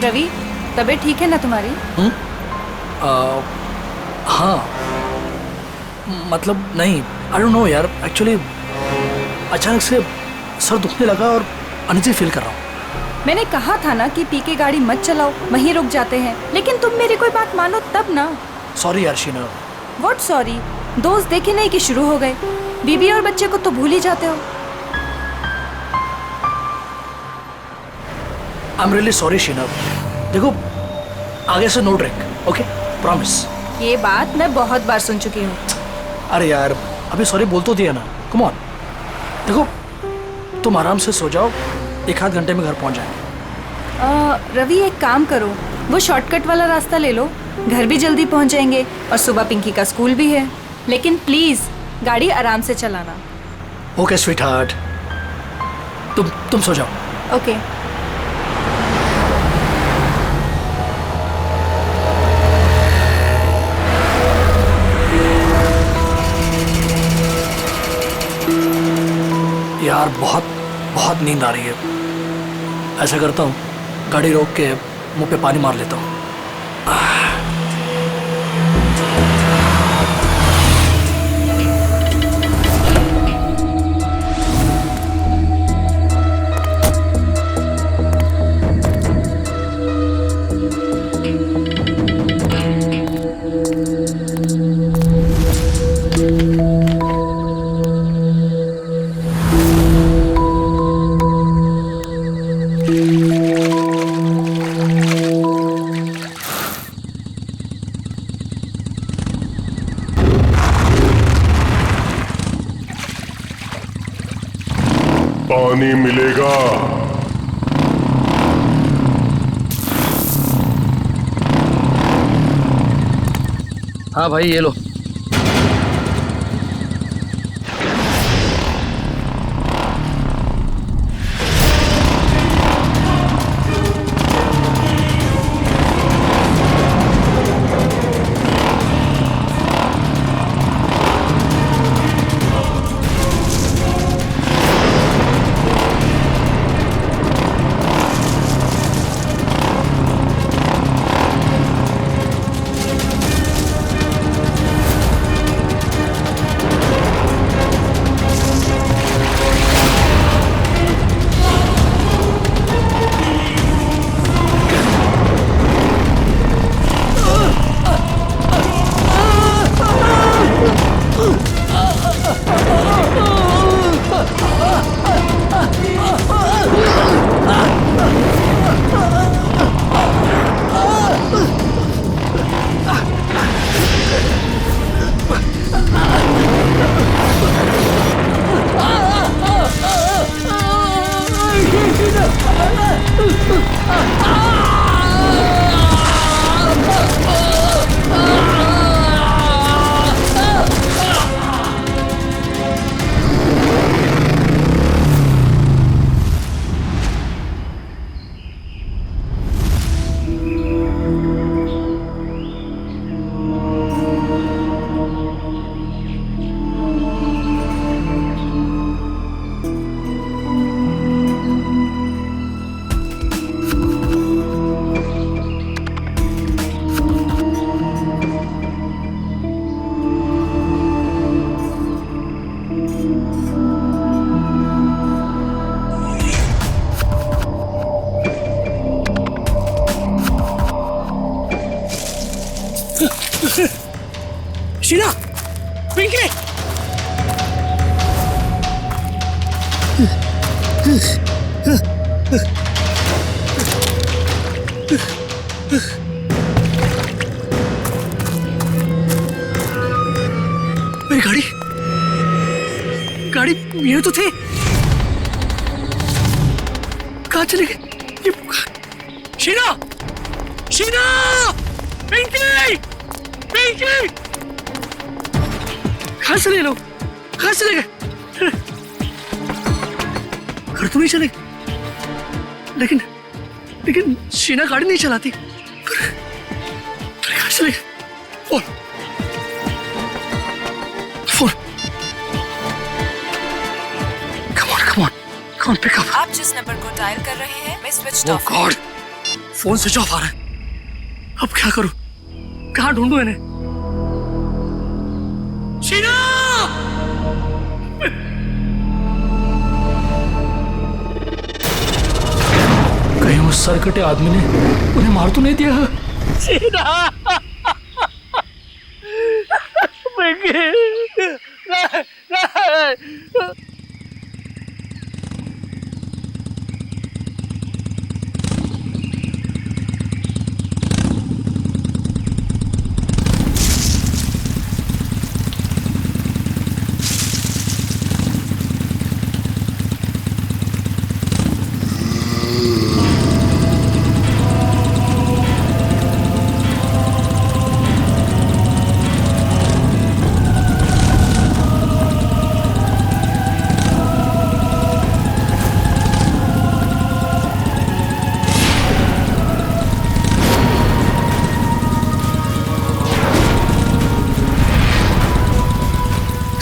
रवि, तबीयत ठीक है ना तुम्हारी? हाँ, मतलब नहीं, आई डोंट नो यार, एक्चुअली अचानक से सर दुखने लगा और अनइजी फील कर रहा हूँ। मैंने कहा था ना कि पी के गाड़ी मत चलाओ, वहीं रुक जाते हैं, लेकिन तुम मेरी कोई बात मानो तब ना। सॉरी यार शीना। What sorry? दोस्त देखे नहीं कि शुरू हो गए, बीबी और बच्चे को तो भूल ही जाते हो। I am really sorry Sheena. देखो, आगे से नो ड्रिंक, ओके? प्रॉमिस। ये बात मैं बहुत बार सुन चुकी हूँ। अरे यार, अभी सॉरी बोल तो दिया ना, कम ऑन। देखो, तुम आराम से सो जाओ, 1-8 घंटे में घर पहुंच जाएंगे। रवि एक काम करो, वो शॉर्टकट वाला रास्ता ले लो, घर भी जल्दी पहुंच जाएंगे और सुबह पिंकी का स्कूल भी है। लेकिन प्लीज गाड़ी आराम से चलाना। ओके स्वीट हार्ट, तुम सो जाओ। ओके। यार बहुत नींद आ रही है। ऐसा करता हूँ, गाड़ी रोक के मुंह पे पानी मार लेता हूँ। पानी मिलेगा। हाँ भाई, ये लो। शीना, पिंकी, मेरी गाड़ी ये तो थे, कहाँ चले गए? शीना, पिंकी, कहाँ चले लोग? कहाँ चले गए? घर तो नहीं चले, लेकिन शीना गाड़ी नहीं चलाती। कहाँ चले गए? Phone. Come on, pick up. आप जिस नंबर को डायल कर रहे हैं मैं switch Oh off. God. Phone switch off आ रहा है। अब क्या करूं? कहां ढूंढूं इन्हें? शीना! कहीं उस सरकटे आदमी ने उन्हें मार तो नहीं दिया? शीना!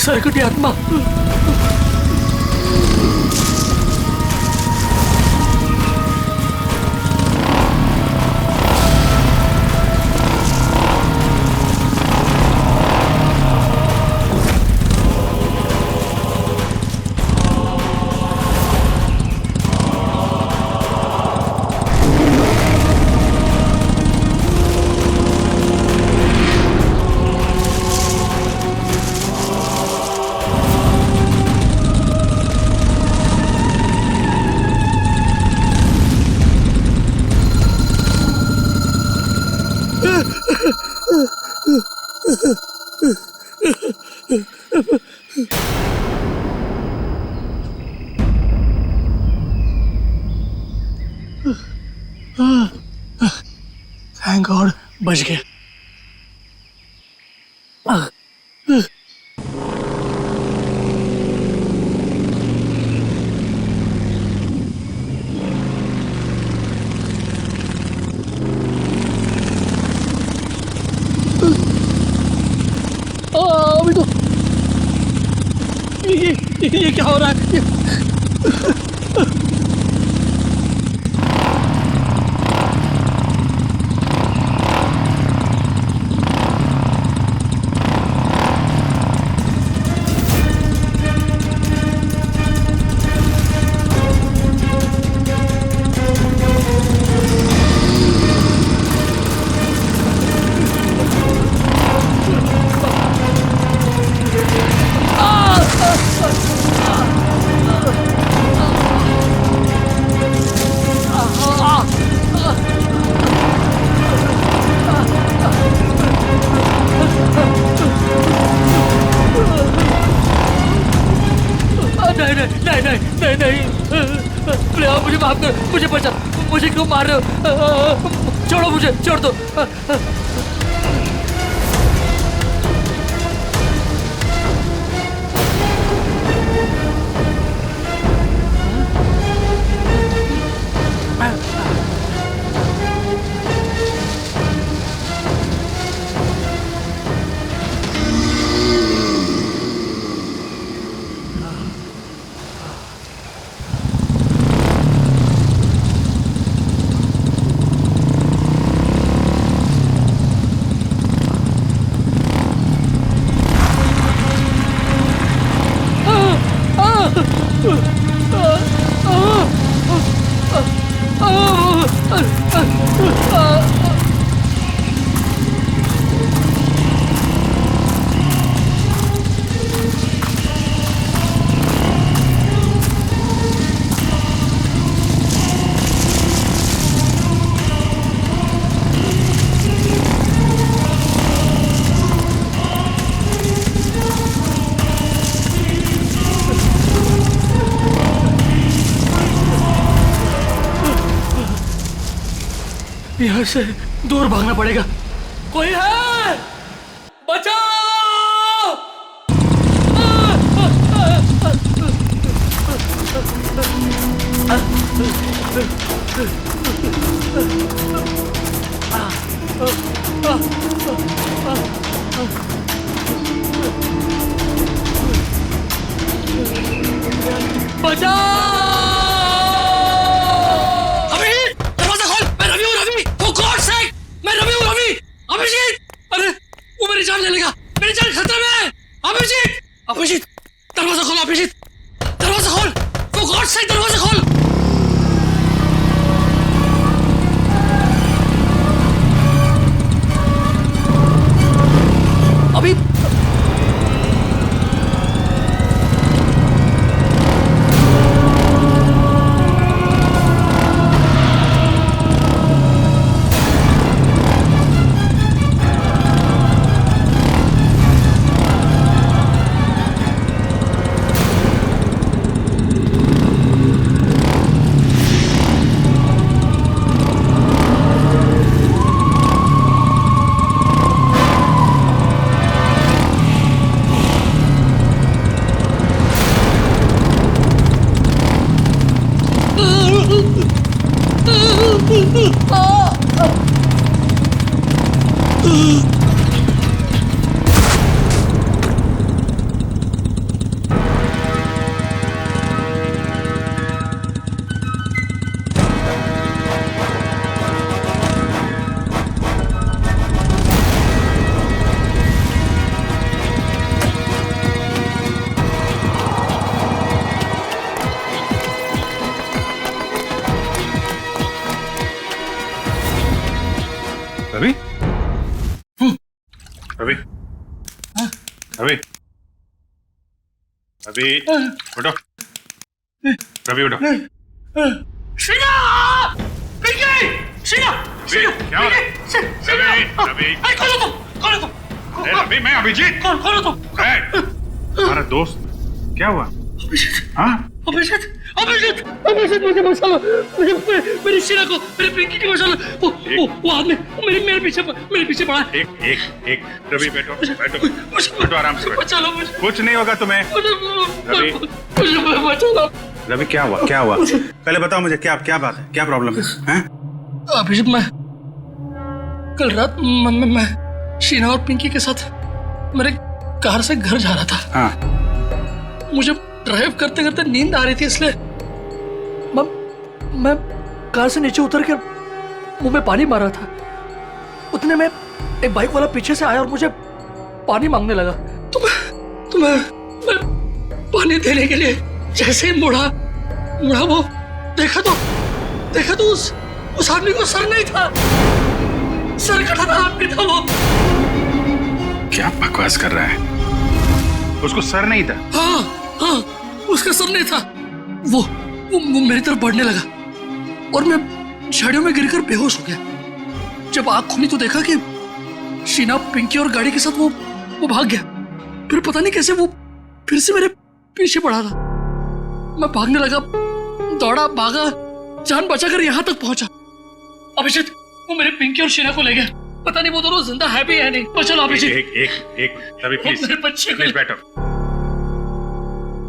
सरकटी आत्मा! थैंक गॉड, बच गया। अभी तो ये क्या हो रहा है? नहीं, प्लीज आप मुझे माफ करो, मुझे बचा, मुझे क्यों मार रहे हो? छोड़ो मुझे, छोड़ दो। यहाँ से दूर भागना पड़ेगा। कोई है? बचाओ! बचाओ! अभी दरवाजा खोल, मैं रवि हूँ, रवि। जान ले लेगा, मेरी जान खतरे में है। अभिजीत, अभिजीत, दरवाजा खोल, अभिजीत, दरवाजा खोल, for God's sake, दरवाजा खोल। अभी रवि, रवि, रवि, रवि, उठो, रवि उठो। शीना! पिंकी! शीना! शीना! क्या हो रहा है? रवि, रवि, खोलो तुम! खोलो तुम! अरे रवि, मैं अभिजीत। खोलो तुम! हमारा दोस्त, क्या हुआ? अभिजीत! हाँ? अभिजीत! अभिजीत! अभिजीत, मुझे बचा लो! मेरी शीना को, मेरी पिंकी को बचा लो! वो आदमी मेरे पीछे पड़ा है। एक, रवि बैठो, बैठो आराम से बैठो। बचा लो मुझे! कुछ नहीं होगा तुम्हें। रवि, मुझे बचा लो! रवि क्या हुआ? क्या हुआ? पहले बताओ मुझे, क्या बात है? क्या प्रॉब्लम है? हैं? अभिजीत, मैं कल रात मैं शीना और पिंकी के साथ मेरे कार से घर जा रहा था। हाँ। मुझे ड्राइव करते करते नींद आ रही थी, इसलिए मैं कार से नीचे उतर कर मुंह में पानी मार रहा था। उतने में एक बाइक वाला पीछे से आया और मुझे पानी मांगने लगा। तो मैं पानी देने के लिए जैसे ही मुड़ा वो देखा तो उस आदमी को सर नहीं था, सर कटा आदमी था वो। क्या बकवास कर रहा है? उसको सर नहीं था? हाँ, उसका सर नहीं था। वो मेरी तरफ बढ़ने लगा और मैं झाड़ियों में गिरकर बेहोश हो गया। जब आंख खुली तो देखा कि शीना, पिंकी और गाड़ी के साथ वो भाग गया। फिर पता नहीं कैसे वो फिर से मेरे पीछे पड़ा था। मैं भागने लगा, दौड़ा, भागा, जान बचाकर यहाँ तक पहुंचा। अभिजीत, वो मेरे पिंकी और शीना को ले गया। पता नहीं वो दोनों जिंदा है भी या नहीं। पर चलो अभिजीत, एक, रवि प्लीज, मेरे बच्चे को प्लीज बैठो।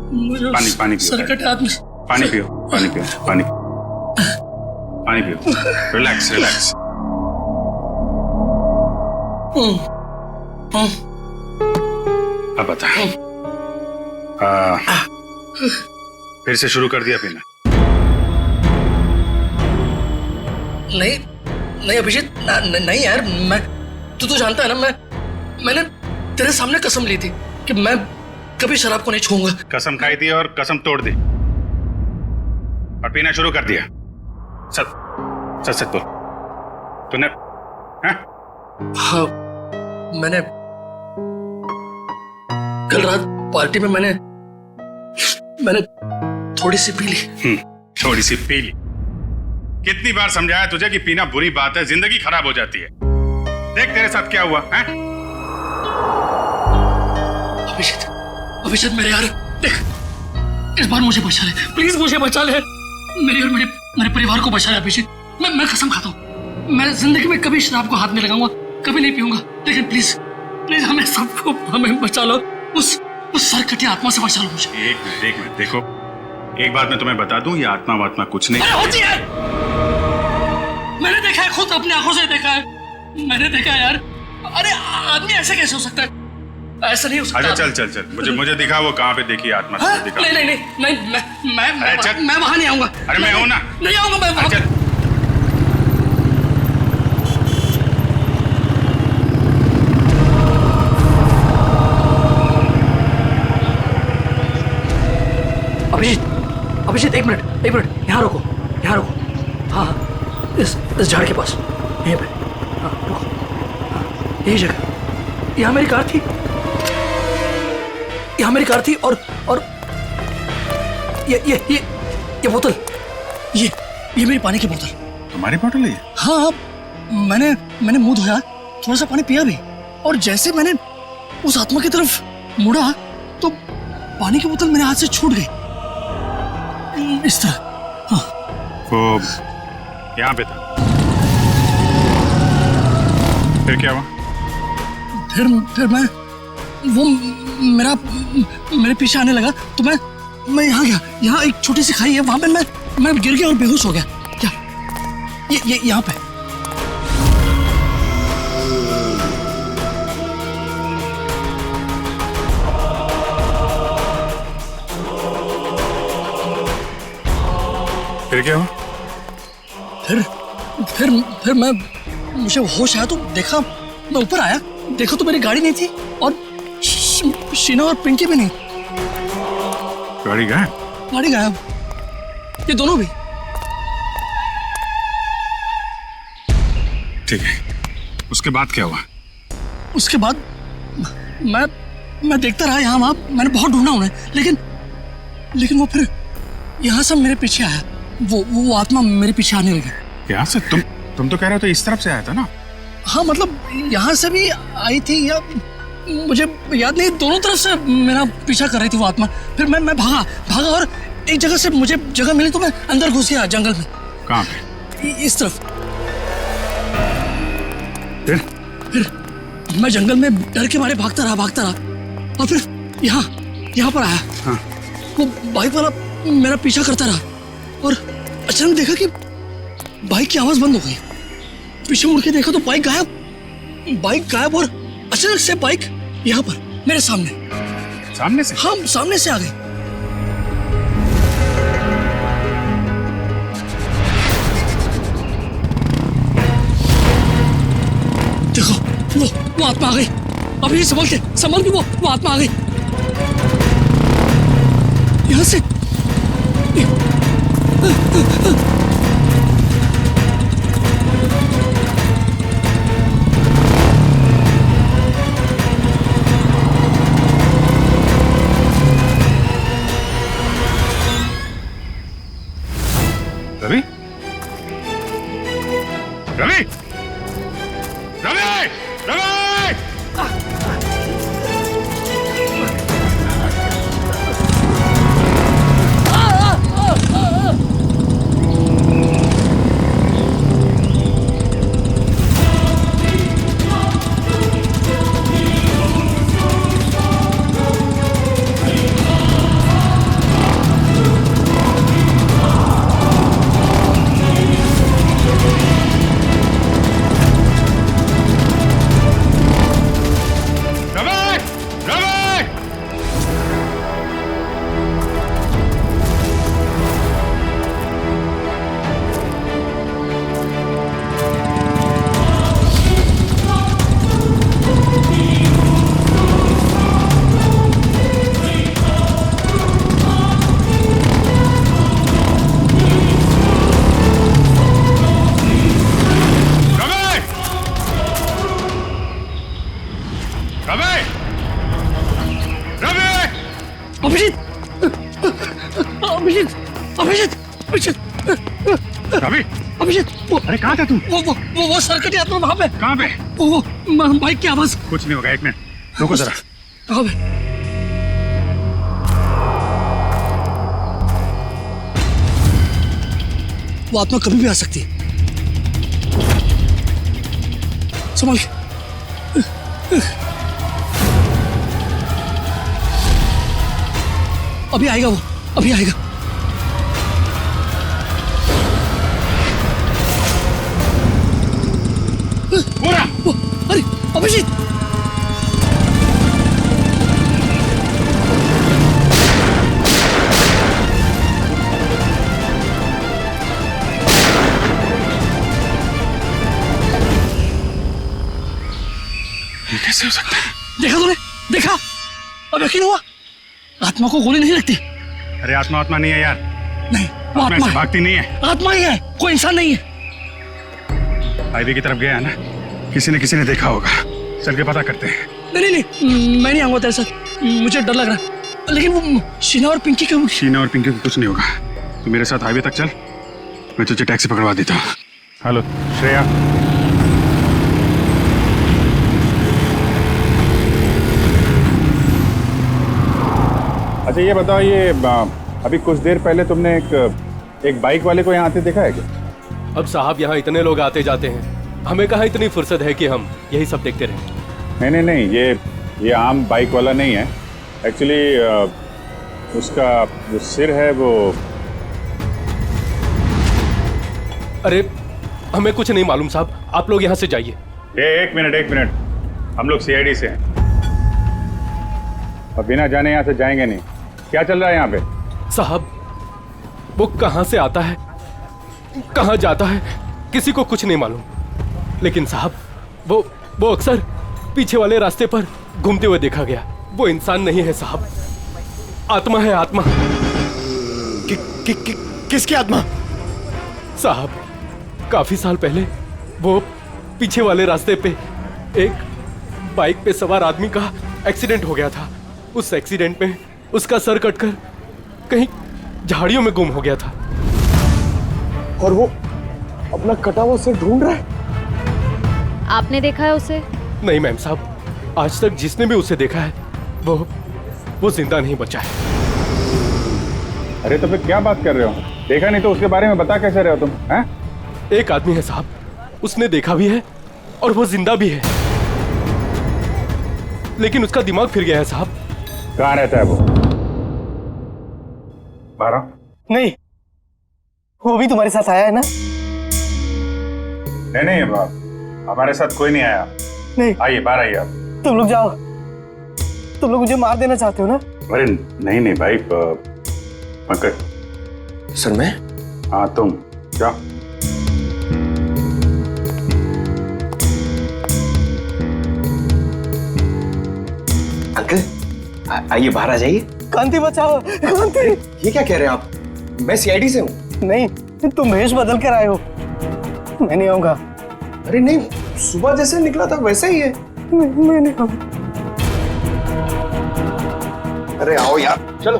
पानी पियो। सर कटे आदमी। पानी पियो। रिलैक्स। अब बता, फिर से शुरू कर दिया पीना? नहीं अभिजीत, नहीं यार, मैं तू तो जानता है ना, मैंने तेरे सामने कसम ली थी कि मैं कभी शराब को नहीं छूऊंगा। कसम खाई थी और कसम तोड़ दी और पीना शुरू कर दिया। सच बोल, तूने? हाँ, मैंने कल रात पार्टी में मैंने थोड़ी सी पी ली। थोड़ी सी पी ली? कितनी बार समझाया तुझे कि पीना बुरी बात है, जिंदगी खराब हो जाती है। देख तेरे साथ क्या हुआ है? अभिजीत मेरे यार, देख, इस बार मुझे बचा ले, प्लीज मुझे बचा ले। मेरी और मेरे परिवार को बचा ले अभिजीत। मैं कसम खाता हूँ, मैं जिंदगी में कभी शराब को हाथ नहीं लगाऊंगा, कभी नहीं पीऊंगा। लेकिन प्लीज हमें बचा लो, उस सरकटी आत्मा से बचा लो मुझे। एक मिनट देखो, एक बात मैं तुम्हें बता दूं, ये आत्मा वात्मा कुछ नहीं होती है। मैंने देखा है, खुद अपनी आंखों से देखा है, मैंने देखा है यार। अरे आदमी ऐसे कैसे हो सकता है? ऐसा नहीं हो सकता। अच्छा चल, मुझे दिखा वो कहाँ पे देखी आत्मा। दिखा। नहीं, मैं वहां नहीं आऊंगा। अरे मैं हूं ना। नहीं आऊंगा मैं वहां। अभिजीत एक मिनट यहाँ रुको, यहाँ रुको। हाँ हाँ, इस झाड़ के पास, यहीं पे। हाँ रुको, हाँ यही जगह। यहाँ मेरी कार थी, यहाँ मेरी कार थी। और ये बोतल, ये मेरी पानी की बोतल। तुम्हारी बोतल है ये? हाँ हाँ, मैंने मुंह धोया, थोड़ा सा पानी पिया भी, और जैसे मैंने उस आत्मा की तरफ मुड़ा तो पानी की बोतल मेरे हाथ से छूट गई, इस तरह। हाँ वो यहाँ पे था, फिर क्या हुआ? फिर मैं वो मेरे पीछे आने लगा तो मैं यहाँ गया। यहाँ एक छोटी सी खाई है, वहां पे मैं गिर गया और बेहोश हो गया। क्या ये यहाँ पे? फिर क्या हुआ? फिर मुझे होश आया तो देखा, मैं ऊपर आया, देखा तो मेरी गाड़ी नहीं थी और शीना और पिंकी भी नहीं। गाड़ी गायब? गाड़ी गायब, ये दोनों भी। ठीक है, उसके बाद क्या हुआ? उसके बाद मैं देखता रहा यहाँ वहाँ, मैंने बहुत ढूंढा उन्हें, लेकिन वो फिर यहाँ से मेरे पीछे आया। वो आत्मा मेरे पीछे आने लगी। यहाँ से? तुम तो कह रहे हो तो इस तरफ से आया था ना? हाँ मतलब यहाँ से भी आई थी, या मुझे याद नहीं, दोनों तरफ से मेरा पीछा कर रही थी वो आत्मा। फिर मैं भागा और एक जगह से मुझे जगह मिली तो मैं अंदर घुस गया जंगल में। कहाँ पे? इस तरफ। फिर मैं जंगल में डर के मारे भागता रहा और फिर यहाँ पर आया। हाँ। वो बाइक वाला मेरा पीछा करता रहा और अचानक देखा कि बाइक की आवाज बंद हो गई। पीछे मुड़ के देखा तो बाइक गायब और अचानक से बाइक यहाँ पर मेरे सामने से? हाँ, सामने से आ गई। देखो वो आत्मा आ गई। अभी संभल के वो आत्मा आ गई यहाँ से। रवि? रवि! रवि! रवि! अभिषेक, अरे कहाँ था तू? वो सरकटी आत्मा वहाँ पे। कहाँ पे? वो बाइक की आवाज। कुछ नहीं होगा, एक मिनट रुको जरा। कहाँ पे? वो आत्मा कभी भी आ सकती है, संभल के। अभी आएगा वो, अभी आएगा। अरे अभिजीत, ये कैसे हो सकता है? देखा तूने? देखा? अब यकीन हुआ? आत्मा को गोली नहीं लगती। अरे आत्मा नहीं है यार, नहीं, वो आत्मा आत्मा से है। भागती नहीं है। आत्मा ही है, कोई इंसान नहीं है। हाईवे की तरफ गया है ना, किसी ने देखा होगा। चल के पता करते हैं। नहीं नहीं नहीं, मैं नहीं आऊंगा तेरे साथ, मुझे डर लग रहा है। लेकिन वो शीना और पिंकी का शीना और पिंकी को कुछ नहीं होगा। तू मेरे साथ हाईवे तक चल, मैं तुझे टैक्सी पकड़वा देता हूँ। हेलो श्रेया, अच्छा ये बताओ, ये अभी कुछ देर पहले तुमने एक बाइक वाले को यहाँ आते देखा है क्या? अब साहब यहाँ इतने लोग आते जाते हैं, हमें कहाँ इतनी फुर्सत है कि हम यही सब देखते रहें। नहीं नहीं नहीं, ये आम बाइक वाला नहीं है। एक्चुअली उसका जो सिर है वो... अरे हमें कुछ नहीं मालूम साहब, आप लोग यहाँ से जाइए। एक मिनट, हम लोग सीआईडी से हैं और बिना जाने यहाँ से जाएंगे नहीं। क्या चल रहा है यहाँ पे? साहब वो कहाँ से आता है, कहाँ जाता है, किसी को कुछ नहीं मालूम। लेकिन साहब वो अक्सर पीछे वाले रास्ते पर घूमते हुए देखा गया। वो इंसान नहीं है साहब, आत्मा है, आत्मा। किसकी आत्मा? साहब काफी साल पहले वो पीछे वाले रास्ते पे एक बाइक पे सवार आदमी का एक्सीडेंट हो गया था। उस एक्सीडेंट में उसका सर कटकर कहीं झाड़ियों में गुम हो गया था। और वो अपना कटा हुआ सिर ढूंढ रहा है। आपने देखा है उसे? नहीं मैम साहब, आज तक जिसने भी उसे देखा है वो जिंदा नहीं बचा है। अरे तो फिर क्या बात कर रहे हो? देखा नहीं तो उसके बारे में बता कैसे रहे हो तुम? हैं? एक आदमी है साहब, उसने देखा भी है और वो जिंदा भी है, लेकिन उसका दिमाग फिर गया है साहब। कहाँ रहता है वो? 12? नहीं, वो भी तुम्हारे साथ आया है ना? नहीं बाप, हमारे साथ कोई नहीं आया। नहीं, आइए बाहर आइए आप। तुम लोग जाओ। तुम लोग मुझे मार देना चाहते हो ना? अरे नहीं भाई, पंकज। सर मैं? हाँ तुम जाओ। अंकल आइए बाहर आ जाइए। कांति बचाओ, कांति। ये क्या कह रहे हैं आप? मैं सीआईडी से हूँ। नहीं, तुम भेष बदल कर आए हो। मैं नहीं आऊंगा। अरे नहीं, सुबह जैसे निकला था वैसे ही है। मैं नहीं आऊंगा। अरे आओ यार, चलो।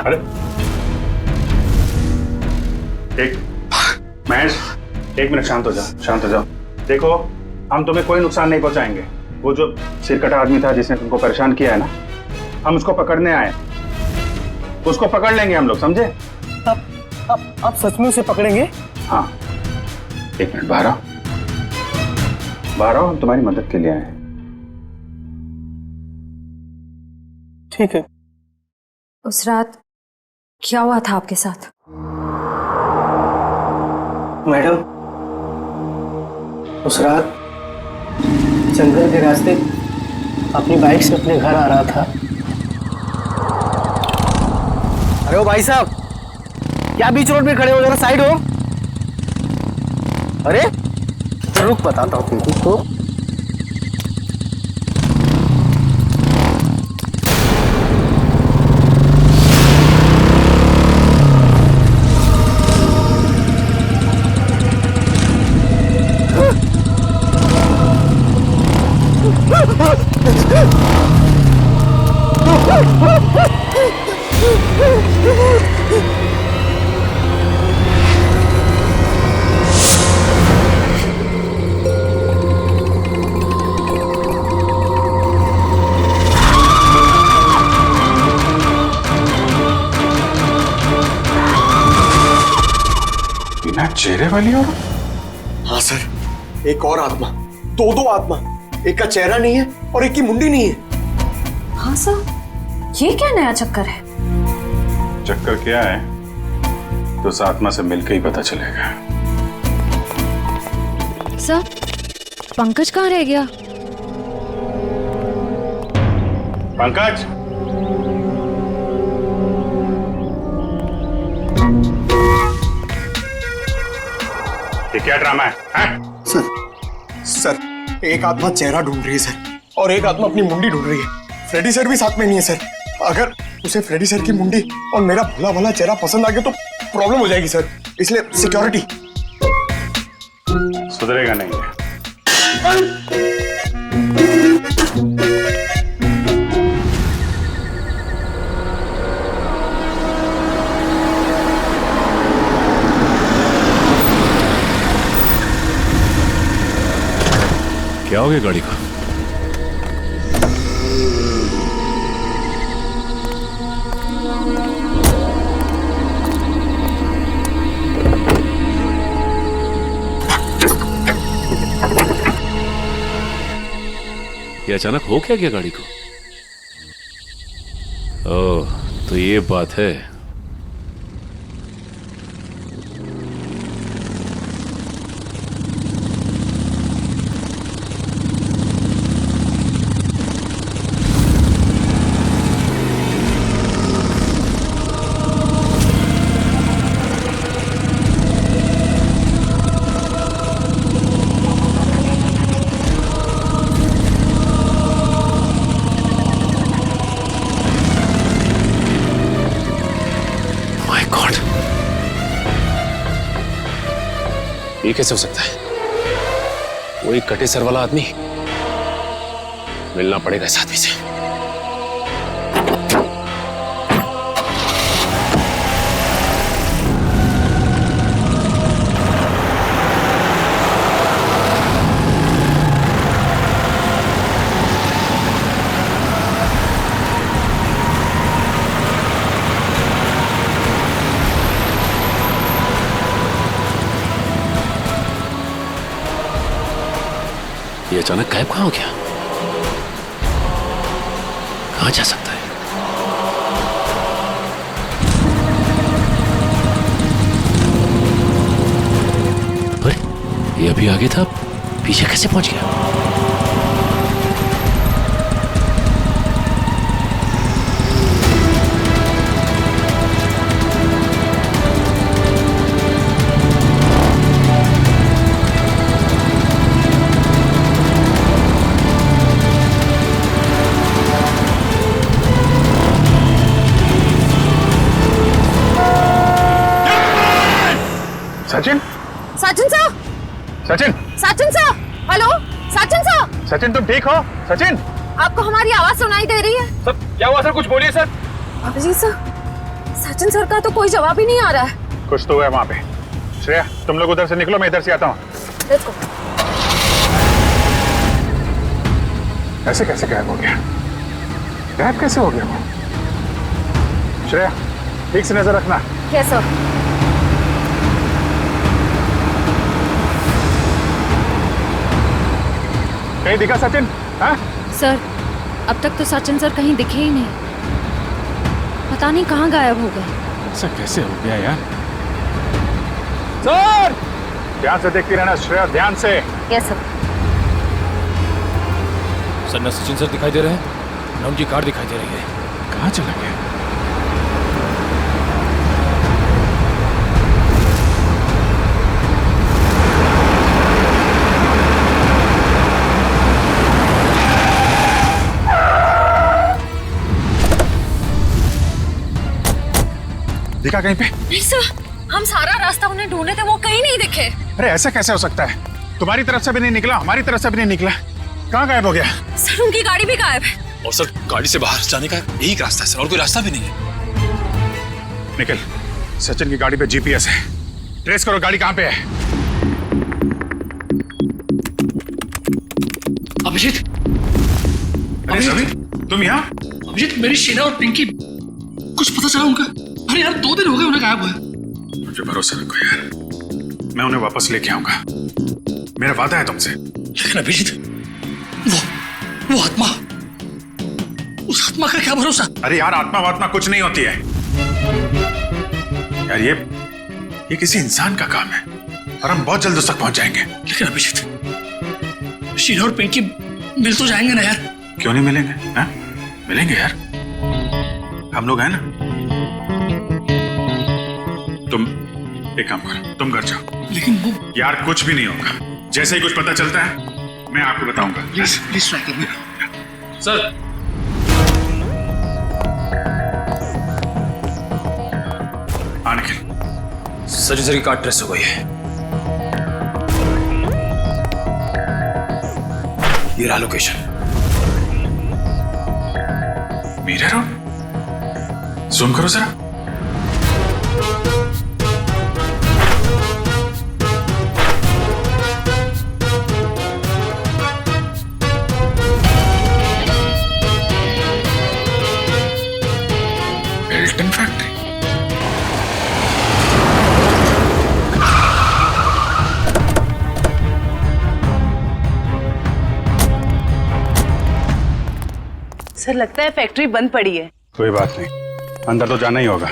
अरे महेश, 1 मिनट शांत हो जाओ। देखो, हम तुम्हें कोई नुकसान नहीं पहुंचाएंगे। वो जो सिरकटा आदमी था जिसने तुमको परेशान किया है ना, हम उसको पकड़ने आए। उसको पकड़ लेंगे हम लोग, समझे? आप सच में उसे पकड़ेंगे? हाँ, 1 मिनट बाहर आओ, हम तुम्हारी मदद के लिए आए हैं। ठीक है। उस रात क्या हुआ था आपके साथ? मैडम, उस रात जंगल के रास्ते अपनी बाइक से अपने घर आ रहा था। अरे ओ भाई साहब, क्या बीच रोड पे खड़े हो? जरा साइड हो। अरे रुक, बताता हूँ तुमको। बिना चेहरे वाली और? हाँ सर, एक और आत्मा, दो आत्मा। एक का चेहरा नहीं है और एक की मुंडी नहीं है। हाँ सर, ये क्या नया चक्कर है? चक्कर क्या है तो उस आत्मा से मिलकर ही पता चलेगा। सर, पंकज कहाँ रह गया? पंकज, ये क्या ड्रामा है? सर एक आत्मा चेहरा ढूंढ रही है सर, और एक आत्मा अपनी मुंडी ढूंढ रही है। फ्रेडी सर भी साथ में नहीं है सर। उसे फ्रेडी सर की मुंडी और मेरा भला भला चेहरा पसंद आ गया तो प्रॉब्लम हो जाएगी सर, इसलिए सिक्योरिटी। सुधरेगा नहीं है। क्या हो गया गाड़ी को? ये अचानक हो क्या गया गाड़ी को? ओह, तो ये बात है। ये कैसे हो सकता है? वो एक कटे सर वाला आदमी, मिलना पड़ेगा इस आदमी से। ये अचानक गायब कहां हो गया? कहां जा सकता है? अरे, ये अभी आगे था, पीछे कैसे पहुंच गया? Sachin, Sachin sir, Sachin, Sachin sir, hello, Sachin sir, Sachin तुम ठीक हो? सचिन, आपको हमारी आवाज सुनाई दे रही है? सर क्या हुआ सर? कुछ बोलिए sir. Abhijit sir, Sachin sir का तो कोई जवाब ही नहीं आ रहा है। कुछ तो है वहां पे। श्रेया तुम लोग उधर से निकलो, मैं इधर से आता हूँ। Let's go. ऐसे कैसे गायब हो गया? गायब कैसे हो गया वो? श्रेया ठीक से नजर रखना। Yes sir. कहीं दिखा सचिन? हाँ? सर, अब तक तो सचिन सर कहीं दिखे ही नहीं। पता नहीं कहाँ गायब हो गए। ऐसा कैसे हो गया यार? सर ध्यान से देखती रहना श्रेया, ध्यान से। Yes sir. सर, न सचिन सर दिखाई दे रहे हैं, न उनकी कार दिखाई दे रही है। कहाँ चला गया? दिखा कहीं पे? नहीं सर, हम सारा रास्ता उन्हें ढूंढे थे, वो कहीं नहीं दिखे। अरे ऐसा कैसे हो सकता है? तुम्हारी तरफ से भी नहीं निकला, हमारी तरफ से भी नहीं निकला, कहाँ गायब हो गया? सर उनकी गाड़ी भी गायब है। और सर, गाड़ी से बाहर जाने का यही रास्ता है सर, और कोई रास्ता भी नहीं है। निकल, सचिन की गाड़ी पे जीपीएस है, ट्रेस करो गाड़ी कहाँ पे है। अभिजीत, अरे समीर तुम यहाँ? अभिजीत, मेरी शीना और पिंकी, कुछ पता चला उनका? अरे यार 2 दिन हो गए उन्हें गायब हुए। मुझे भरोसा रखो यार, मैं उन्हें वापस लेके आऊंगा, मेरा वादा है तुमसे। लेकिन अभिजीत, वो आत्मा, उस आत्मा का क्या भरोसा? अरे यार आत्मा वात्मा कुछ नहीं होती है यार, ये किसी इंसान का काम है और हम बहुत जल्द उस तक पहुंच जाएंगे। लेकिन अभिजीत, शीना और पिंकी मिल तो जाएंगे ना यार? क्यों नहीं मिलेंगे? हा? मिलेंगे यार, हम लोग हैं ना। तुम एक काम करो, तुम घर जाओ। लेकिन वो यार कुछ भी नहीं होगा, जैसे ही कुछ पता चलता है मैं आपको बताऊंगा। प्लीज ट्राई करना सर, हाँ निखिल, सर्जरी का ट्रेस हो गई है। ये रहा लोकेशन, मीरा रोड। जूम करो जरा। Elton factory. सर लगता है फैक्ट्री बंद पड़ी है। कोई बात नहीं, अंदर तो जाना ही होगा।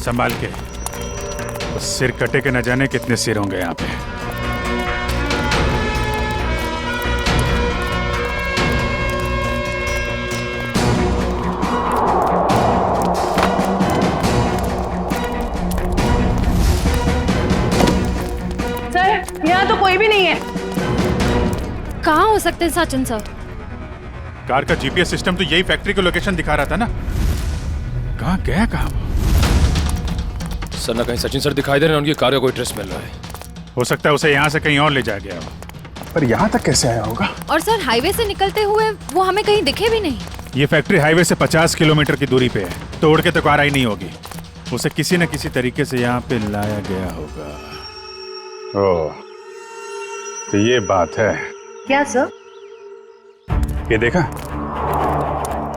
संभाल के, तो सिर कटे के न जाने कितने सिर होंगे यहाँ पे। यहाँ तो कोई भी नहीं है। कहाँ हो सकते हैं सचिन सर? कार का जीपीएस सिस्टम तो यही फैक्ट्री की लोकेशन दिखा रहा था ना। कहाँ गया कहाँ? सर ना कहीं सचिन सर दिखाई दे रहे हैं, उनकी कार का कोई ट्रेस मिल रहा है। हो सकता है उसे यहाँ से कहीं और ले जाया गया हो, पर यहाँ तक कैसे आया होगा? और सर हाईवे से निकलते हुए वो हमें कहीं दिखे भी नहीं। ये फैक्ट्री हाईवे से 50 किलोमीटर की दूरी पे है, तोड़ के तो कार आई नहीं होगी। उसे किसी न किसी तरीके से यहाँ पे लाया गया होगा। ओह, तो ये बात है। क्या सर? ये देखा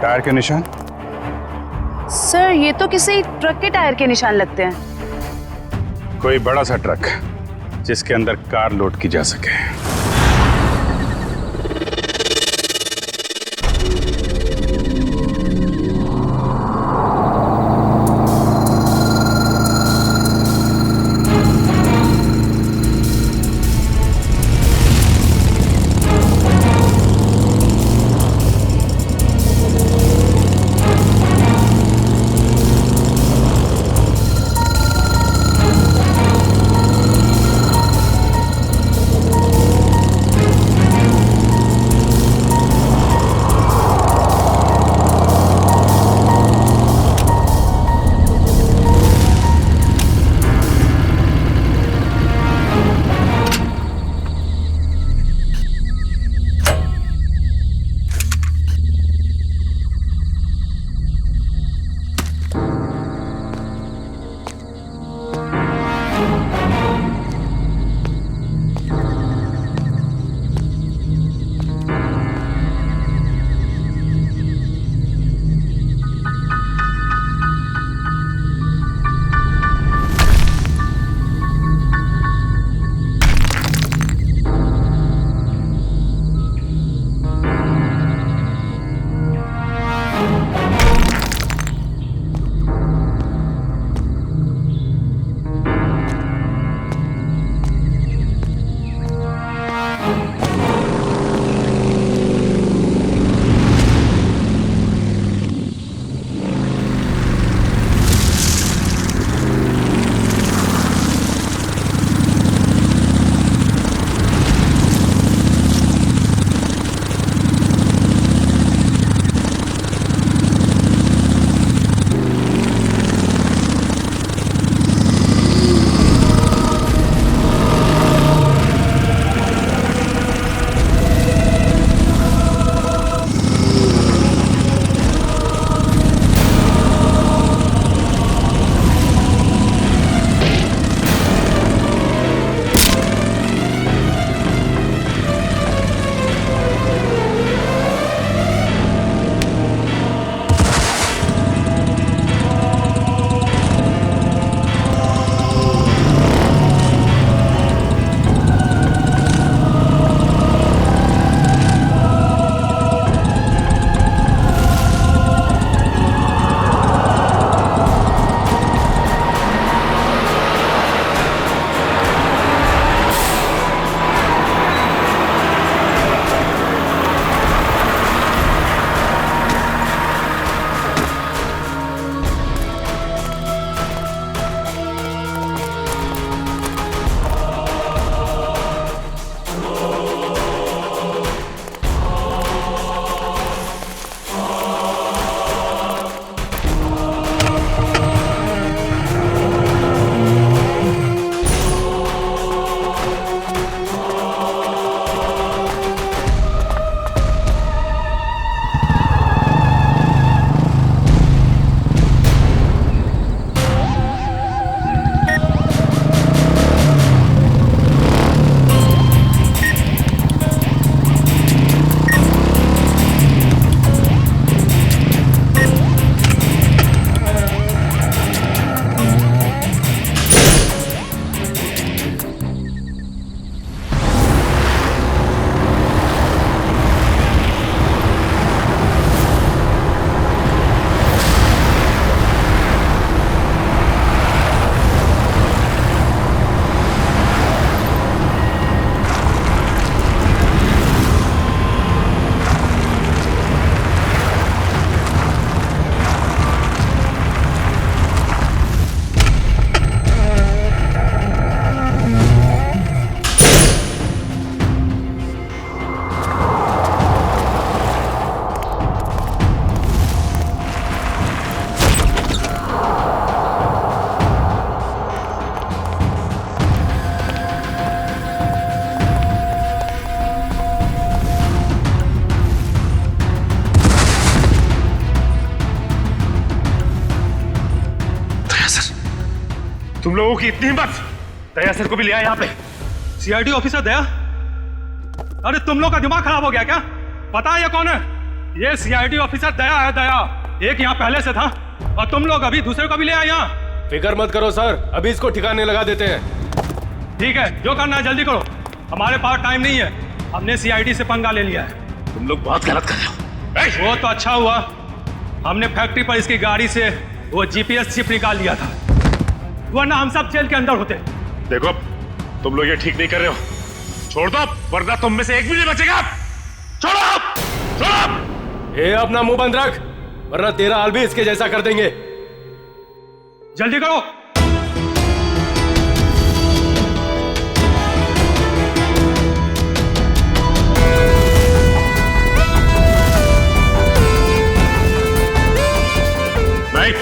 टायर के निशान? सर ये तो किसी ट्रक के टायर के निशान लगते हैं। कोई बड़ा सा ट्रक जिसके अंदर कार लोड की जा सके। तुम लोगों की इतनी हिम्मत, दया सर को भी ले आया यहाँ पे। सीआईडी ऑफिसर दया? अरे तुम लोग का दिमाग खराब हो गया क्या? पता है ये कौन है? ये सीआईडी ऑफिसर दया है, दया। एक यहाँ पहले से था और तुम लोग अभी दूसरे को भी ले आए यहाँ। फिक्र मत करो सर, अभी इसको ठिकाने लगा देते हैं। ठीक है, जो करना है जल्दी करो, हमारे पास टाइम नहीं है। हमने सीआईडी से पंगा ले लिया है। तुम लोग बहुत गलत कर रहे हो। वो तो अच्छा हुआ हमने फैक्ट्री पर इसकी गाड़ी से वो जीपीएस चिप निकाल लिया था, वरना हम सब जेल के अंदर होते। देखो तुम लोग ये ठीक नहीं कर रहे हो, छोड़ दो वरना तुम में से एक भी नहीं बचेगा। छोड़ो, छोड़ो। ये अपना मुंह बंद रख, वरना तेरा हाल भी इसके जैसा कर देंगे। जल्दी करो। नहीं,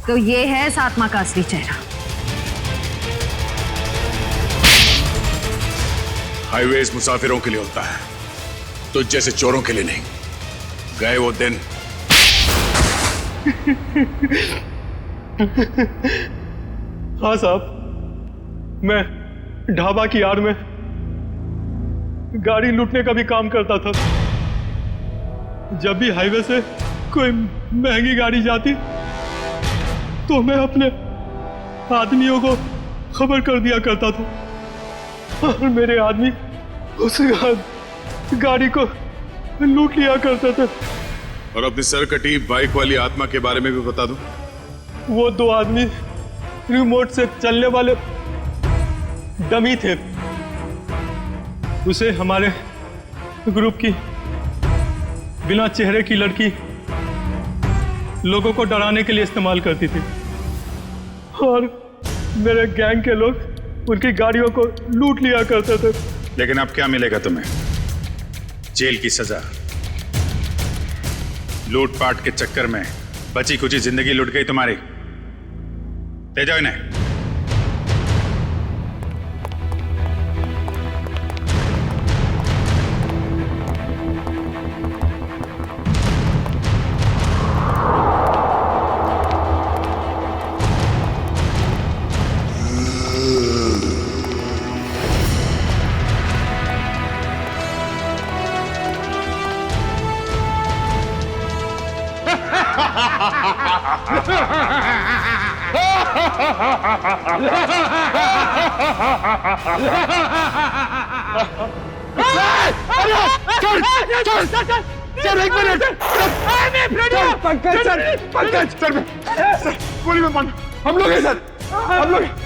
तो ये है इस आत्मा का असली चेहरा। हाईवेज मुसाफिरों के लिए होता है, तो जैसे चोरों के लिए नहीं। गए वो दिन। हाँ साहब, मैं ढाबा की आड़ में गाड़ी लूटने का भी काम करता था। जब भी हाईवे से कोई महंगी गाड़ी जाती तो मैं अपने आदमियों को खबर कर दिया करता था और मेरे आदमी उस गाड़ी को लूट लिया करते थे। और अपनी सरकटी बाइक वाली आत्मा के बारे में भी बता दो। वो दो आदमी रिमोट से चलने वाले डमी थे। उसे हमारे ग्रुप की बिना चेहरे की लड़की लोगों को डराने के लिए इस्तेमाल करती थी और मेरे गैंग के लोग उनकी गाड़ियों को लूट लिया करते थे। लेकिन अब क्या मिलेगा तुम्हें? जेल की सजा। लूटपाट के चक्कर में बची कुची जिंदगी लुट गई तुम्हारी। ले जाओ इन्हें। सर एक मिनट पंकज सर गोली मत मारना हम लोग हैं सर हम लोग